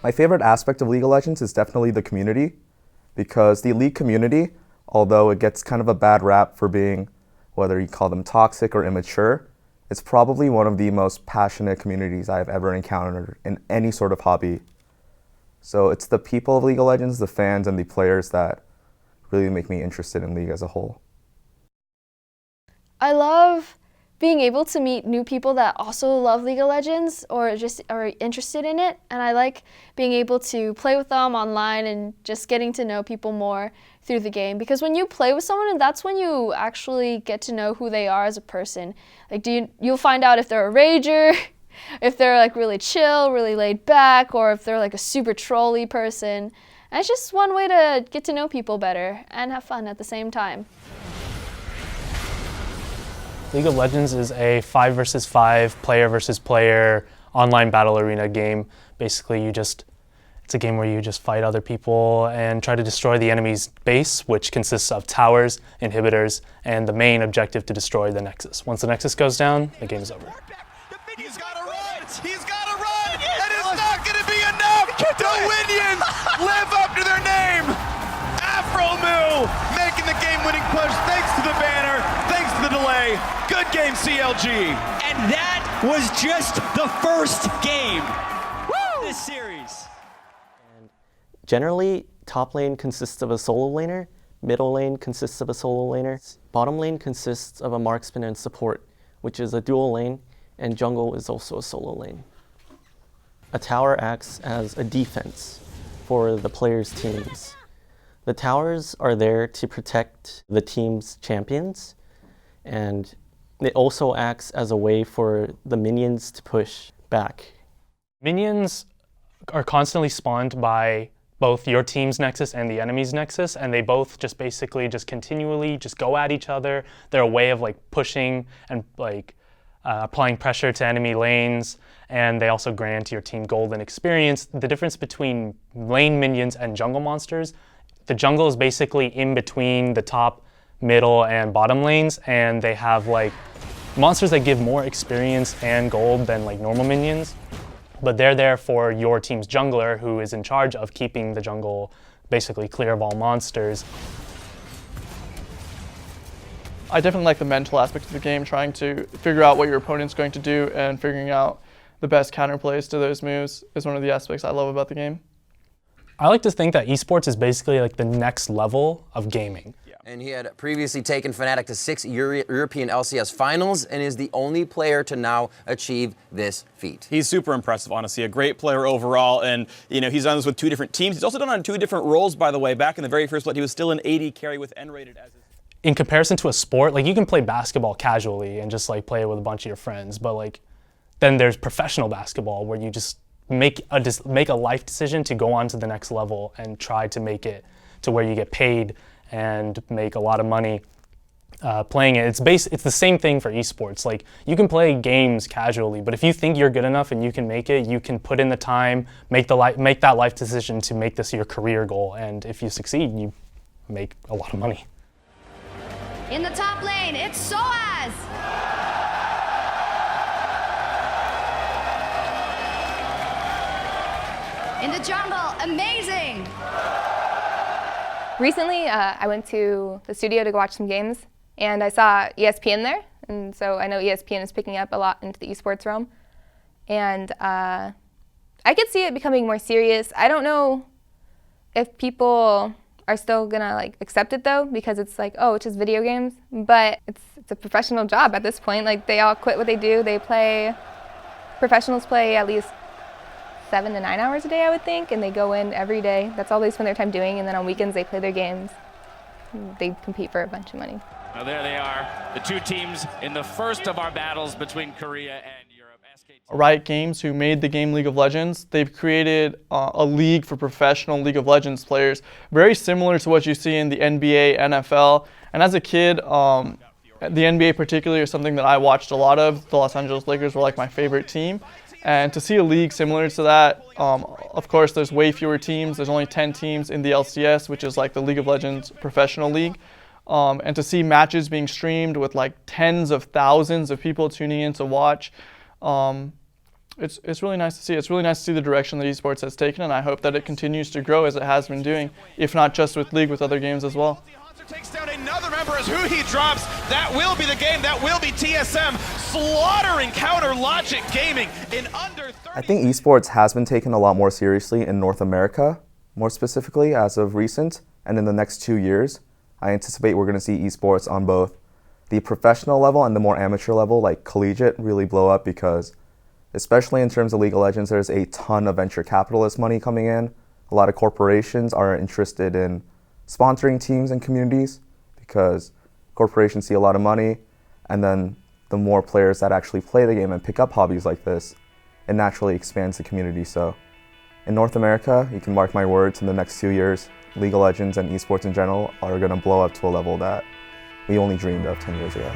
My favorite aspect of League of Legends is definitely the community, because the Elite community, although it gets kind of a bad rap for being, whether you call them toxic or immature, it's probably one of the most passionate communities I've ever encountered in any sort of hobby. So it's the people of League of Legends, the fans, and the players that really make me interested in League as a whole. I love being able to meet new people that also love League of Legends or just are interested in it. And I like being able to play with them online and just getting to know people more through the game. Because when you play with someone, and that's when you actually get to know who they are as a person. Like you'll find out if they're a rager, if they're like really chill, really laid back, or if they're like a super trolly person. And it's just one way to get to know people better and have fun at the same time. League of Legends is a 5 versus 5, player versus player, online battle arena game. Basically, it's a game where you just fight other people and try to destroy the enemy's base, which consists of towers, inhibitors, and the main objective to destroy the Nexus. Once the Nexus goes down, the game is over. He's got to run! He's got to run! And it's not going to be enough! The Winions live up to their name! Afro Moo making the game-winning push thanks to the banner, thanks to the delay. Good game, CLG. And that was just the first game. Woo! This series. And generally, top lane consists of a solo laner, middle lane consists of a solo laner, bottom lane consists of a marksman and support, which is a dual lane, and jungle is also a solo lane. A tower acts as a defense for the players' teams. The towers are there to protect the team's champions, and it also acts as a way for the minions to push back. Minions are constantly spawned by both your team's Nexus and the enemy's Nexus, and they both just basically just continually just go at each other. They're a way of like pushing and like applying pressure to enemy lanes, and they also grant your team golden experience. The difference between lane minions and jungle monsters, the jungle is basically in between the top, middle, and bottom lanes, and they have like monsters that give more experience and gold than like normal minions, but they're there for your team's jungler, who is in charge of keeping the jungle basically clear of all monsters. I definitely like the mental aspect of the game, trying to figure out what your opponent's going to do and figuring out the best counterplays to those moves is one of the aspects I love about the game. I like to think that esports is basically like the next level of gaming. And he had previously taken Fnatic to 6 European LCS finals and is the only player to now achieve this feat. He's super impressive, honestly. A great player overall, and he's done this with 2 different teams. He's also done it on 2 different roles, by the way. Back in the very first split, he was still an AD carry with N-rated as his... In comparison to a sport, like you can play basketball casually and just like play it with a bunch of your friends, but like then there's professional basketball where you just make a life decision to go on to the next level and try to make it to where you get paid and make a lot of money playing it. It's the same thing for esports. Like you can play games casually, but if you think you're good enough and you can make it, you can put in the time, make that life decision to make this your career goal, and if you succeed, you make a lot of money. In the top lane, it's Soaz! In the jungle, amazing! Recently, I went to the studio to go watch some games, and I saw ESPN there, and so I know ESPN is picking up a lot into the esports realm. And I could see it becoming more serious. I don't know if people are still gonna like accept it though, because it's like, oh, it's just video games, but it's a professional job at this point. Like they all quit what they do. Professionals play at least 7 to 9 hours a day, I would think, and they go in every day. That's all they spend their time doing, and then on weekends they play their games. They compete for a bunch of money. Now there they are, the 2 teams in the first of our battles between Korea and Europe. Riot Games, who made the game League of Legends, they've created a league for professional League of Legends players, very similar to what you see in the NBA, NFL. And as a kid, the NBA particularly is something that I watched a lot of. The Los Angeles Lakers were like my favorite team. And to see a league similar to that, of course, there's way fewer teams. There's only 10 teams in the LCS, which is like the League of Legends professional league. And to see matches being streamed with like tens of thousands of people tuning in to watch, It's really nice to see. It's really nice to see the direction that esports has taken, and I hope that it continues to grow as it has been doing, if not just with League, with other games as well. Takes down another member as who he drops. That will be the game. That will be TSM slaughtering Counter Logic Gaming in under 30. I think esports has been taken a lot more seriously in North America, more specifically as of recent, and in the next 2 years, I anticipate we're going to see esports on both the professional level and the more amateur level, like collegiate, really blow up because, especially in terms of League of Legends, there's a ton of venture capitalist money coming in. A lot of corporations are interested in sponsoring teams and communities because corporations see a lot of money, and then the more players that actually play the game and pick up hobbies like this, it naturally expands the community. So in North America, you can mark my words, in the next 2 years, League of Legends and esports in general are going to blow up to a level that we only dreamed of 10 years ago.